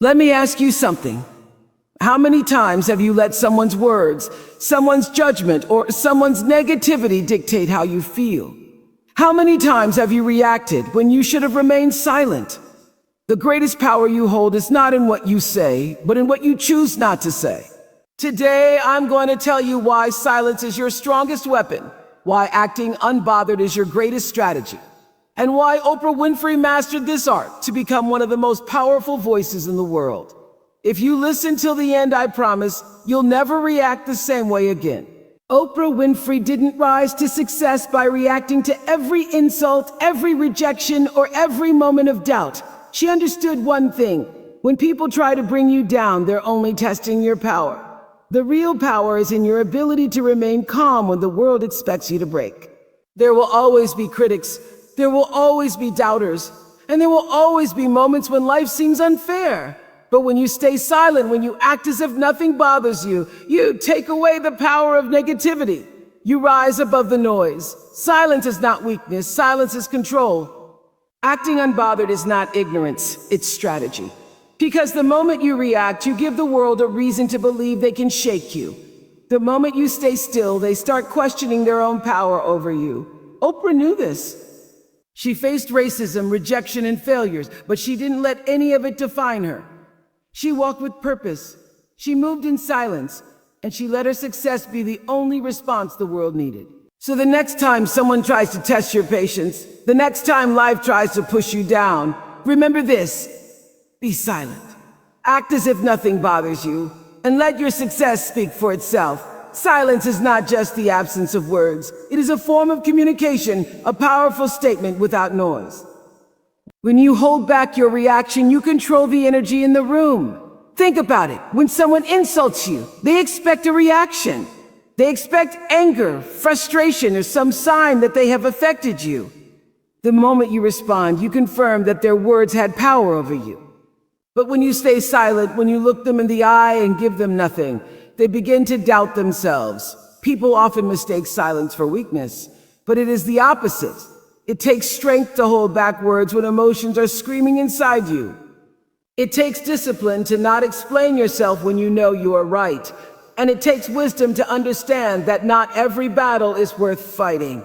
Let me ask you something. How many times have you let someone's words, someone's judgment, or someone's negativity dictate how you feel? How many times have you reacted when you should have remained silent? The greatest power you hold is not in what you say, but in what you choose not to say. Today, I'm going to tell you why silence is your strongest weapon, why acting unbothered is your greatest strategy, and why Oprah Winfrey mastered this art to become one of the most powerful voices in the world. If you listen till the end, I promise you'll never react the same way again. Oprah Winfrey didn't rise to success by reacting to every insult, every rejection, or every moment of doubt. She understood one thing. When people try to bring you down, they're only testing your power. The real power is in your ability to remain calm when the world expects you to break. There will always be critics, there will always be doubters, and there will always be moments when life seems unfair. But when you stay silent, when you act as if nothing bothers you, you take away the power of negativity. You rise above the noise. Silence is not weakness, silence is control. Acting unbothered is not ignorance, it's strategy. Because the moment you react, you give the world a reason to believe they can shake you. The moment you stay still, they start questioning their own power over you. Oprah knew this. She faced racism, rejection, and failures, but she didn't let any of it define her. She walked with purpose, she moved in silence, and she let her success be the only response the world needed. So the next time someone tries to test your patience, the next time life tries to push you down, remember this: be silent. Act as if nothing bothers you, and let your success speak for itself. Silence is not just the absence of words. It is a form of communication, a powerful statement without noise. When you hold back your reaction, you control the energy in the room. Think about it. When someone insults you, they expect a reaction. They expect anger, frustration, or some sign that they have affected you. The moment you respond, you confirm that their words had power over you. But when you stay silent, when you look them in the eye and give them nothing, they begin to doubt themselves. People often mistake silence for weakness, but it is the opposite. It takes strength to hold back words when emotions are screaming inside you. It takes discipline to not explain yourself when you know you are right. And it takes wisdom to understand that not every battle is worth fighting.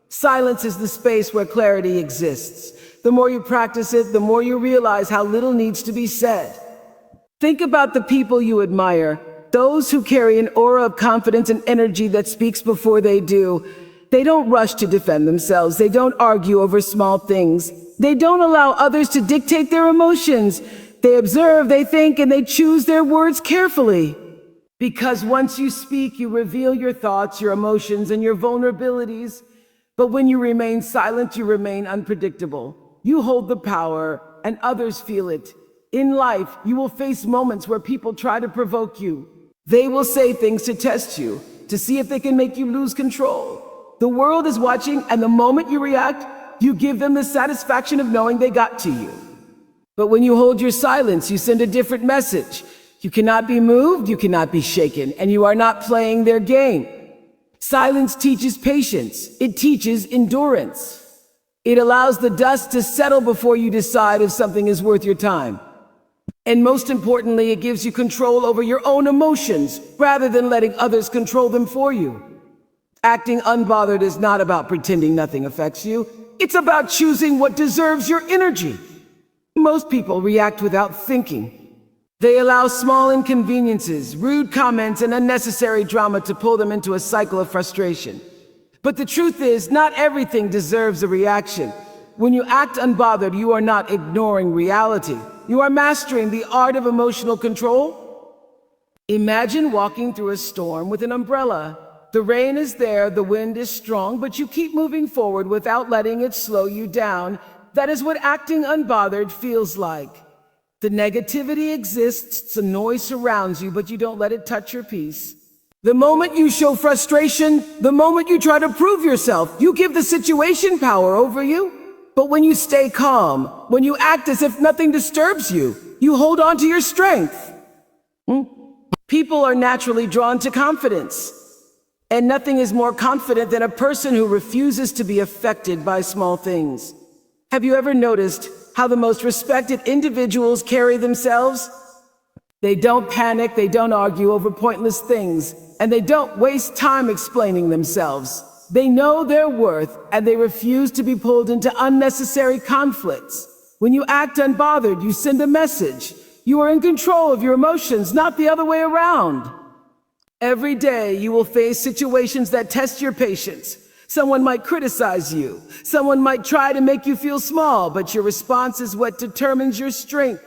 Silence is the space where clarity exists. The more you practice it, the more you realize how little needs to be said. Think about the people you admire, those who carry an aura of confidence and energy that speaks before they do. They don't rush to defend themselves. They don't argue over small things. They don't allow others to dictate their emotions. They observe, they think, and they choose their words carefully. Because once you speak, you reveal your thoughts, your emotions, and your vulnerabilities. But when you remain silent, you remain unpredictable. You hold the power, and others feel it. In life, you will face moments where people try to provoke you. They will say things to test you, to see if they can make you lose control. The world is watching, and the moment you react, you give them the satisfaction of knowing they got to you. But when you hold your silence, you send a different message. You cannot be moved, you cannot be shaken, and you are not playing their game. Silence teaches patience. It teaches endurance. It allows the dust to settle before you decide if something is worth your time. And most importantly, it gives you control over your own emotions, rather than letting others control them for you. Acting unbothered is not about pretending nothing affects you. It's about choosing what deserves your energy. Most people react without thinking. They allow small inconveniences, rude comments, and unnecessary drama to pull them into a cycle of frustration. But the truth is, not everything deserves a reaction. When you act unbothered, you are not ignoring reality. You are mastering the art of emotional control. Imagine walking through a storm with an umbrella. The rain is there, the wind is strong, but you keep moving forward without letting it slow you down. That is what acting unbothered feels like. The negativity exists, the noise surrounds you, but you don't let it touch your peace. The moment you show frustration, the moment you try to prove yourself, you give the situation power over you. But when you stay calm, when you act as if nothing disturbs you, you hold on to your strength. People are naturally drawn to confidence. And nothing is more confident than a person who refuses to be affected by small things. Have you ever noticed how the most respected individuals carry themselves? They don't panic, they don't argue over pointless things, and they don't waste time explaining themselves. They know their worth, and they refuse to be pulled into unnecessary conflicts. When you act unbothered, you send a message. You are in control of your emotions, not the other way around. Every day, you will face situations that test your patience. Someone might criticize you. Someone might try to make you feel small, but your response is what determines your strength.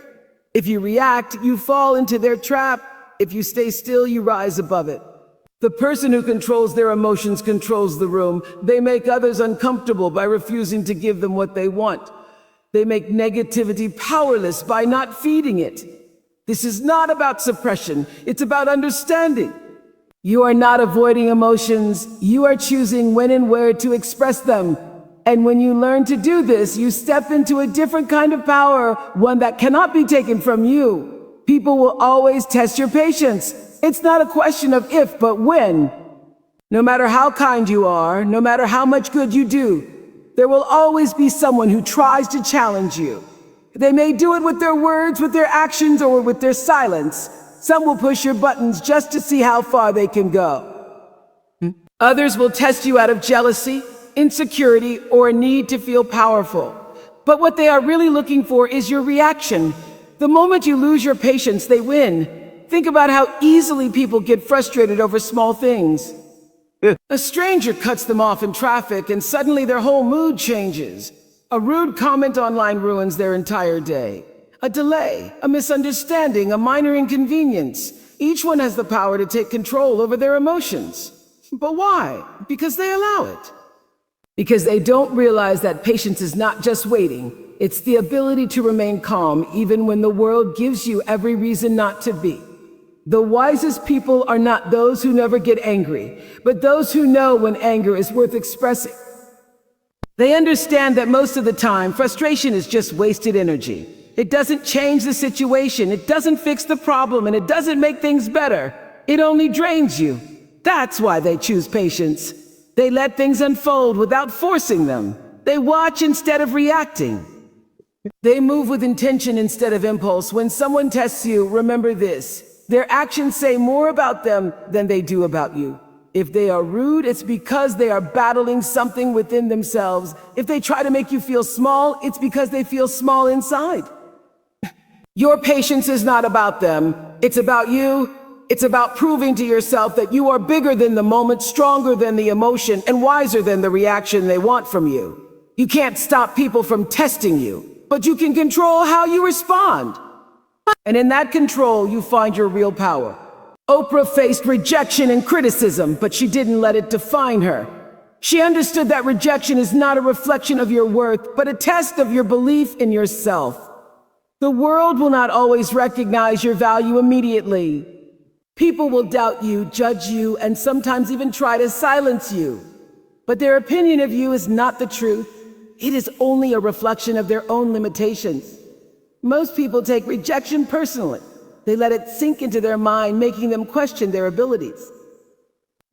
If you react, you fall into their trap. If you stay still, you rise above it. The person who controls their emotions controls the room. They make others uncomfortable by refusing to give them what they want. They make negativity powerless by not feeding it. This is not about suppression. It's about understanding. You are not avoiding emotions. You are choosing when and where to express them. And when you learn to do this, you step into a different kind of power, one that cannot be taken from you. People will always test your patience. It's not a question of if, but when. No matter how kind you are, no matter how much good you do, there will always be someone who tries to challenge you. They may do it with their words, with their actions, or with their silence. Some will push your buttons just to see how far they can go. Others will test you out of jealousy, insecurity, or a need to feel powerful. But what they are really looking for is your reaction. The moment you lose your patience, they win. Think about how easily people get frustrated over small things. A stranger cuts them off in traffic, and suddenly their whole mood changes. A rude comment online ruins their entire day. A delay, a misunderstanding, a minor inconvenience. Each one has the power to take control over their emotions. But why? Because they allow it. Because they don't realize that patience is not just waiting. It's the ability to remain calm even when the world gives you every reason not to be. The wisest people are not those who never get angry, but those who know when anger is worth expressing. They understand that most of the time, frustration is just wasted energy. It doesn't change the situation, it doesn't fix the problem, and it doesn't make things better. It only drains you. That's why they choose patience. They let things unfold without forcing them. They watch instead of reacting. They move with intention instead of impulse. When someone tests you, remember this. Their actions say more about them than they do about you. If they are rude, it's because they are battling something within themselves. If they try to make you feel small, it's because they feel small inside. Your patience is not about them. It's about you. It's about proving to yourself that you are bigger than the moment, stronger than the emotion, and wiser than the reaction they want from you. You can't stop people from testing you, but you can control how you respond. And in that control, you find your real power. Oprah faced rejection and criticism, but she didn't let it define her. She understood that rejection is not a reflection of your worth, but a test of your belief in yourself. The world will not always recognize your value immediately. People will doubt you, judge you, and sometimes even try to silence you. But their opinion of you is not the truth. It is only a reflection of their own limitations. Most people take rejection personally. They let it sink into their mind, making them question their abilities.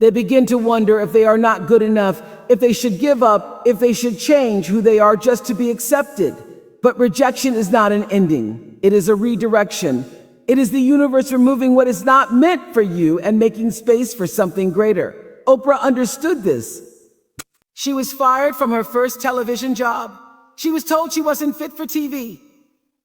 They begin to wonder if they are not good enough, if they should give up, if they should change who they are just to be accepted. But rejection is not an ending. It is a redirection. It is the universe removing what is not meant for you and making space for something greater. Oprah understood this. She was fired from her first television job. She was told she wasn't fit for TV.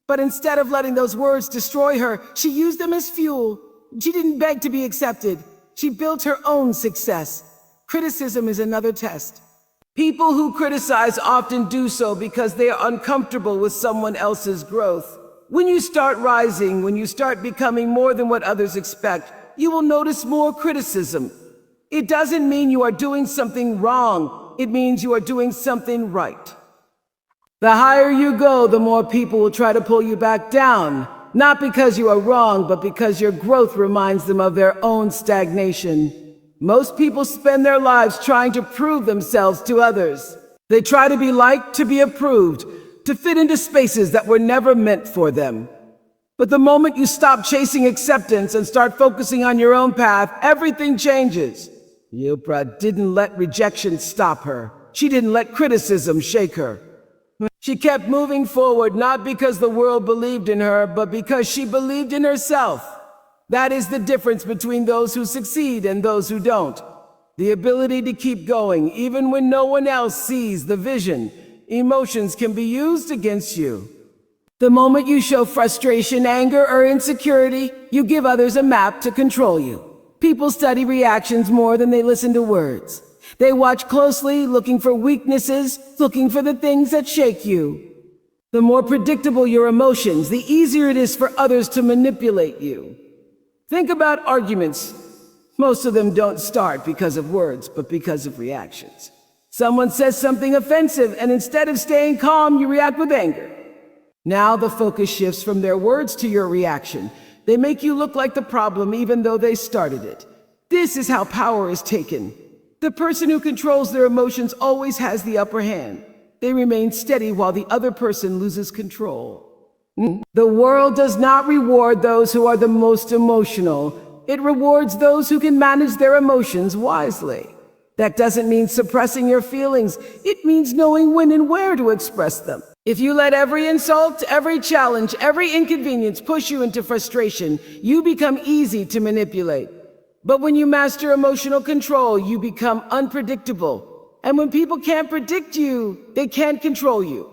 But instead of letting those words destroy her, she used them as fuel. She didn't beg to be accepted. She built her own success. Criticism is another test. People who criticize often do so because they are uncomfortable with someone else's growth. When you start rising, when you start becoming more than what others expect, you will notice more criticism. It doesn't mean you are doing something wrong. It means you are doing something right. The higher you go, the more people will try to pull you back down, not because you are wrong, but because your growth reminds them of their own stagnation. Most people spend their lives trying to prove themselves to others. They try to be liked, to be approved, to fit into spaces that were never meant for them. But the moment you stop chasing acceptance and start focusing on your own path, everything changes. Oprah didn't let rejection stop her. She didn't let criticism shake her. She kept moving forward not because the world believed in her, but because she believed in herself. That is the difference between those who succeed and those who don't. The ability to keep going even when no one else sees the vision. Emotions can be used against you. The moment you show frustration, anger, or insecurity, you give others a map to control you. People study reactions more than they listen to words. They watch closely, looking for weaknesses, looking for the things that shake you. The more predictable your emotions, the easier it is for others to manipulate you. Think about arguments. Most of them don't start because of words, but because of reactions. Someone says something offensive, and instead of staying calm, you react with anger. Now the focus shifts from their words to your reaction. They make you look like the problem even though they started it. This is how power is taken. The person who controls their emotions always has the upper hand. They remain steady while the other person loses control. The world does not reward those who are the most emotional. It rewards those who can manage their emotions wisely. That doesn't mean suppressing your feelings. It means knowing when and where to express them. If you let every insult, every challenge, every inconvenience push you into frustration, you become easy to manipulate. But when you master emotional control, you become unpredictable. And when people can't predict you, they can't control you.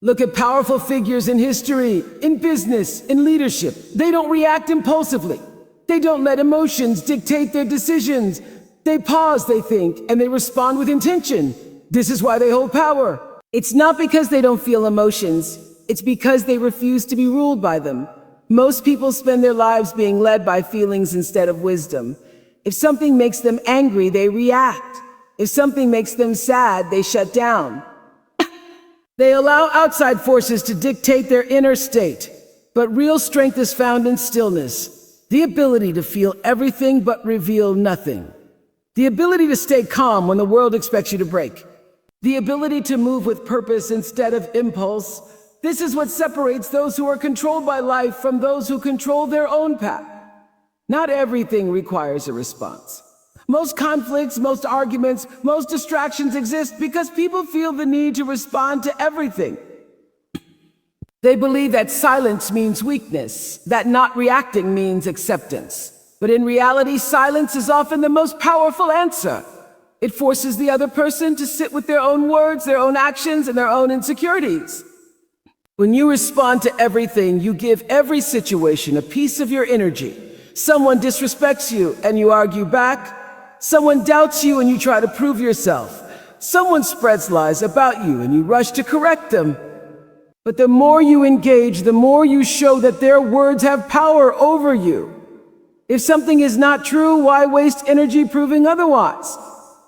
Look at powerful figures in history, in business, in leadership. They don't react impulsively. They don't let emotions dictate their decisions. They pause, they think, and they respond with intention. This is why they hold power. It's not because they don't feel emotions. It's because they refuse to be ruled by them. Most people spend their lives being led by feelings instead of wisdom. If something makes them angry, they react. If something makes them sad, they shut down. They allow outside forces to dictate their inner state. But real strength is found in stillness, the ability to feel everything but reveal nothing. The ability to stay calm when the world expects you to break. The ability to move with purpose instead of impulse. This is what separates those who are controlled by life from those who control their own path. Not everything requires a response. Most conflicts, most arguments, most distractions exist because people feel the need to respond to everything. They believe that silence means weakness, that not reacting means acceptance. But in reality, silence is often the most powerful answer. It forces the other person to sit with their own words, their own actions, and their own insecurities. When you respond to everything, you give every situation a piece of your energy. Someone disrespects you and you argue back. Someone doubts you and you try to prove yourself. Someone spreads lies about you and you rush to correct them. But the more you engage, the more you show that their words have power over you. If something is not true, why waste energy proving otherwise?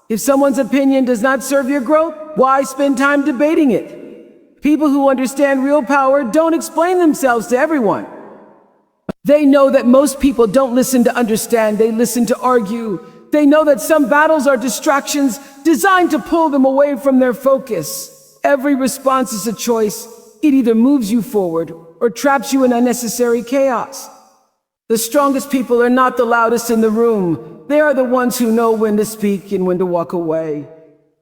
If someone's opinion does not serve your growth, why spend time debating it? People who understand real power don't explain themselves to everyone. They know that most people don't listen to understand, they listen to argue. They know that some battles are distractions designed to pull them away from their focus. Every response is a choice. It either moves you forward or traps you in unnecessary chaos. The strongest people are not the loudest in the room. They are the ones who know when to speak and when to walk away.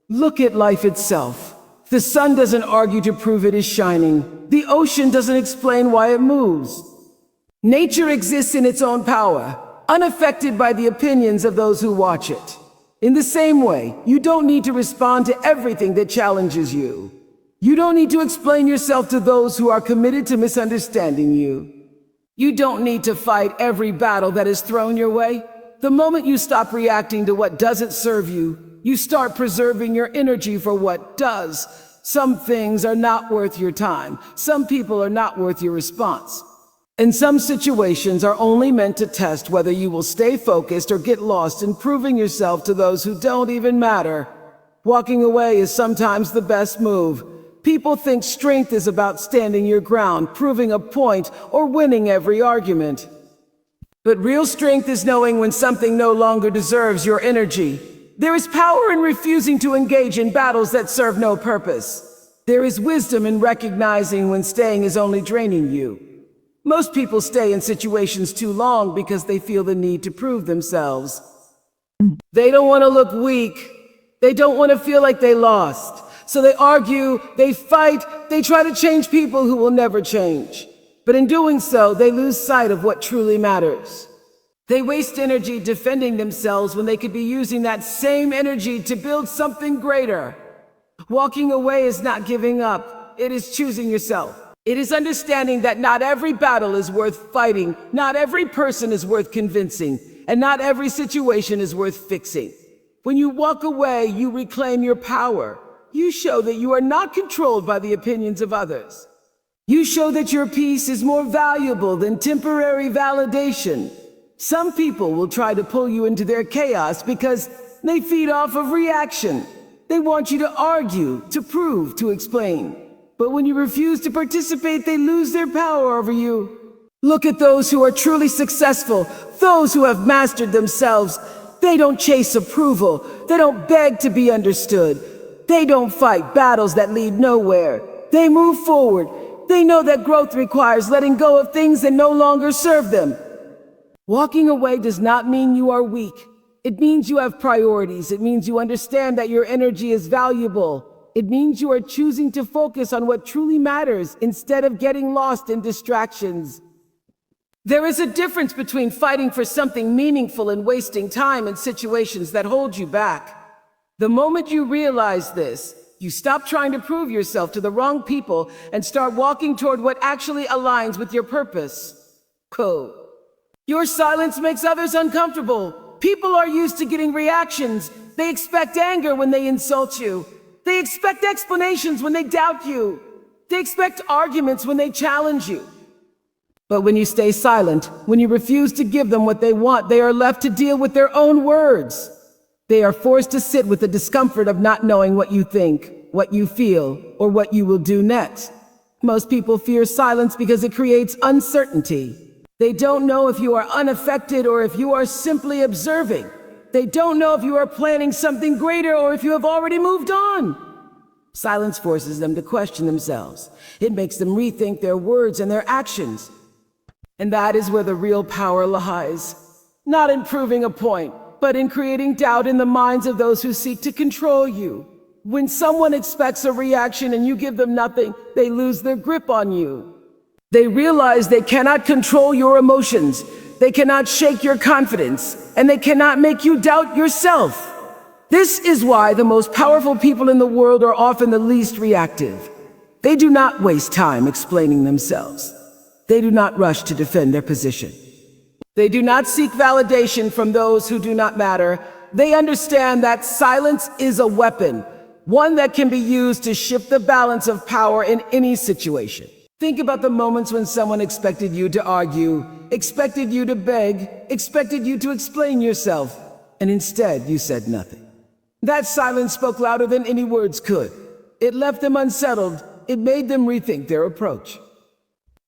Look at life itself. The sun doesn't argue to prove it is shining. The ocean doesn't explain why it moves. Nature exists in its own power, unaffected by the opinions of those who watch it. In the same way, you don't need to respond to everything that challenges you. You don't need to explain yourself to those who are committed to misunderstanding you. You don't need to fight every battle that is thrown your way. The moment you stop reacting to what doesn't serve you, you start preserving your energy for what does. Some things are not worth your time. Some people are not worth your response. And some situations are only meant to test whether you will stay focused or get lost in proving yourself to those who don't even matter. Walking away is sometimes the best move. People think strength is about standing your ground, proving a point, or winning every argument. But real strength is knowing when something no longer deserves your energy. There is power in refusing to engage in battles that serve no purpose. There is wisdom in recognizing when staying is only draining you. Most people stay in situations too long because they feel the need to prove themselves. They don't want to look weak. They don't want to feel like they lost. So they argue, they fight, they try to change people who will never change. But in doing so, they lose sight of what truly matters. They waste energy defending themselves when they could be using that same energy to build something greater. Walking away is not giving up. It is choosing yourself. It is understanding that not every battle is worth fighting, not every person is worth convincing, and not every situation is worth fixing. When you walk away, you reclaim your power. You show that you are not controlled by the opinions of others. You show that your peace is more valuable than temporary validation. Some people will try to pull you into their chaos because they feed off of reaction. They want you to argue, to prove, to explain. But when you refuse to participate, they lose their power over you. Look at those who are truly successful, those who have mastered themselves. They don't chase approval. They don't beg to be understood. They don't fight battles that lead nowhere. They move forward. They know that growth requires letting go of things that no longer serve them. Walking away does not mean you are weak. It means you have priorities. It means you understand that your energy is valuable. It means you are choosing to focus on what truly matters instead of getting lost in distractions. There is a difference between fighting for something meaningful and wasting time in situations that hold you back. The moment you realize this, you stop trying to prove yourself to the wrong people and start walking toward what actually aligns with your purpose. Quote, "Your silence makes others uncomfortable. People are used to getting reactions. They expect anger when they insult you. They expect explanations when they doubt you. They expect arguments when they challenge you. But when you stay silent, when you refuse to give them what they want, they are left to deal with their own words. They are forced to sit with the discomfort of not knowing what you think, what you feel, or what you will do next. Most people fear silence because it creates uncertainty. They don't know if you are unaffected or if you are simply observing. They don't know if you are planning something greater or if you have already moved on. Silence forces them to question themselves. It makes them rethink their words and their actions. And that is where the real power lies. Not in proving a point, but in creating doubt in the minds of those who seek to control you. When someone expects a reaction and you give them nothing, they lose their grip on you. They realize they cannot control your emotions. They cannot shake your confidence, and they cannot make you doubt yourself. This is why the most powerful people in the world are often the least reactive. They do not waste time explaining themselves. They do not rush to defend their position. They do not seek validation from those who do not matter. They understand that silence is a weapon, one that can be used to shift the balance of power in any situation. Think about the moments when someone expected you to argue, expected you to beg, expected you to explain yourself, and instead you said nothing. That silence spoke louder than any words could. It left them unsettled. It made them rethink their approach.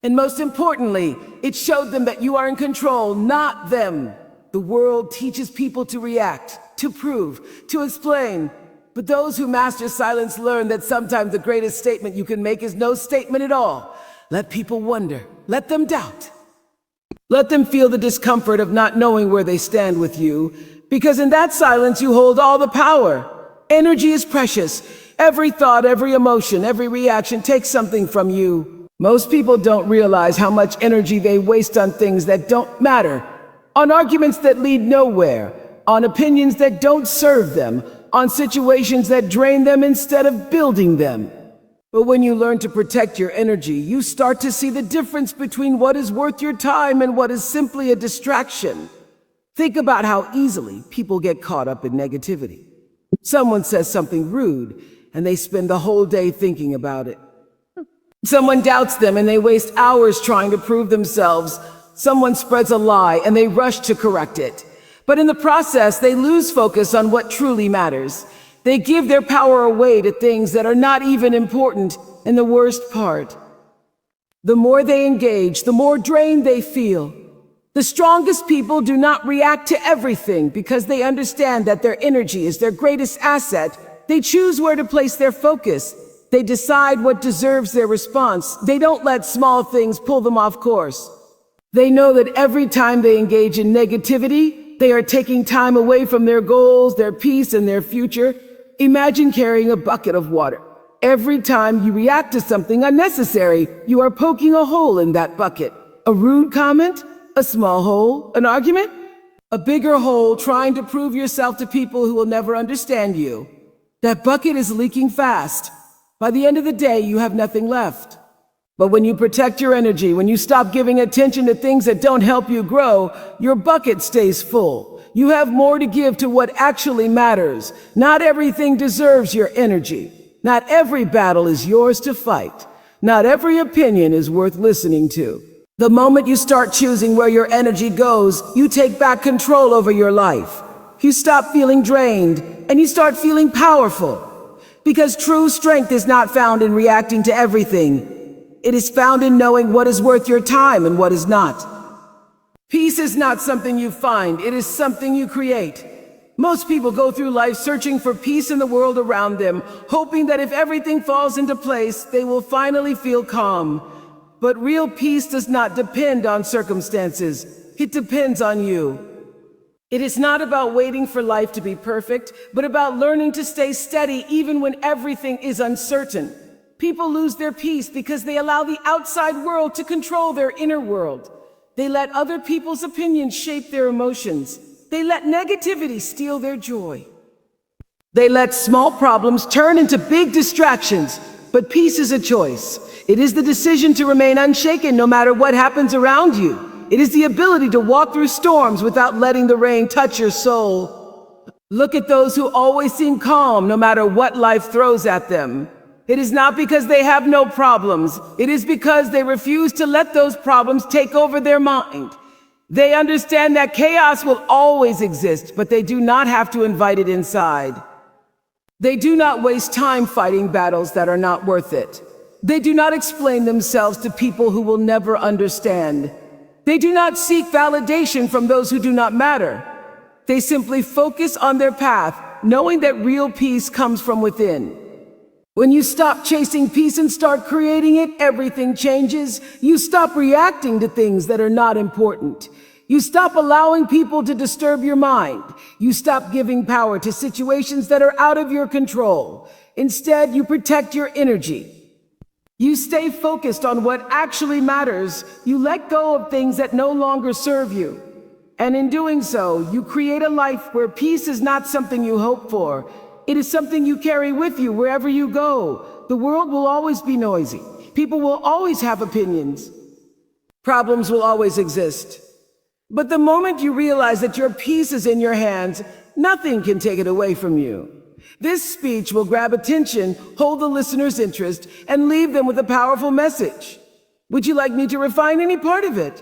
And most importantly, it showed them that you are in control, not them. The world teaches people to react, to prove, to explain. But those who master silence learn that sometimes the greatest statement you can make is no statement at all. Let people wonder. Let them doubt. Let them feel the discomfort of not knowing where they stand with you, because in that silence you hold all the power. Energy is precious. Every thought, every emotion, every reaction takes something from you. Most people don't realize how much energy they waste on things that don't matter, on arguments that lead nowhere, on opinions that don't serve them, on situations that drain them instead of building them. But when you learn to protect your energy, you start to see the difference between what is worth your time and what is simply a distraction. Think about how easily people get caught up in negativity. Someone says something rude, and they spend the whole day thinking about it. Someone doubts them, and they waste hours trying to prove themselves. Someone spreads a lie, and they rush to correct it. But in the process, they lose focus on what truly matters. They give their power away to things that are not even important. And the worst part, the more they engage, the more drained they feel. The strongest people do not react to everything because they understand that their energy is their greatest asset. They choose where to place their focus. They decide what deserves their response. They don't let small things pull them off course. They know that every time they engage in negativity, they are taking time away from their goals, their peace, and their future. Imagine carrying a bucket of water. Every time you react to something unnecessary, you are poking a hole in that bucket. A rude comment? A small hole? An argument? A bigger hole trying to prove yourself to people who will never understand you. That bucket is leaking fast. By the end of the day, you have nothing left. But when you protect your energy, when you stop giving attention to things that don't help you grow, your bucket stays full. You have more to give to what actually matters. Not everything deserves your energy. Not every battle is yours to fight. Not every opinion is worth listening to. The moment you start choosing where your energy goes, you take back control over your life. You stop feeling drained, and you start feeling powerful. Because true strength is not found in reacting to everything. It is found in knowing what is worth your time and what is not. Peace is not something you find, it is something you create. Most people go through life searching for peace in the world around them, hoping that if everything falls into place, they will finally feel calm. But real peace does not depend on circumstances. It depends on you. It is not about waiting for life to be perfect, but about learning to stay steady even when everything is uncertain. People lose their peace because they allow the outside world to control their inner world. They let other people's opinions shape their emotions. They let negativity steal their joy. They let small problems turn into big distractions. But peace is a choice. It is the decision to remain unshaken no matter what happens around you. It is the ability to walk through storms without letting the rain touch your soul. Look at those who always seem calm no matter what life throws at them. It is not because they have no problems. It is because they refuse to let those problems take over their mind. They understand that chaos will always exist, but they do not have to invite it inside. They do not waste time fighting battles that are not worth it. They do not explain themselves to people who will never understand. They do not seek validation from those who do not matter. They simply focus on their path, knowing that real peace comes from within. When you stop chasing peace and start creating it, everything changes. You stop reacting to things that are not important. You stop allowing people to disturb your mind. You stop giving power to situations that are out of your control. Instead, you protect your energy. You stay focused on what actually matters. You let go of things that no longer serve you. And in doing so, you create a life where peace is not something you hope for. It is something you carry with you wherever you go. The world will always be noisy. People will always have opinions. Problems will always exist. But the moment you realize that your peace is in your hands, nothing can take it away from you. This speech will grab attention, hold the listener's interest, and leave them with a powerful message. Would you like me to refine any part of it?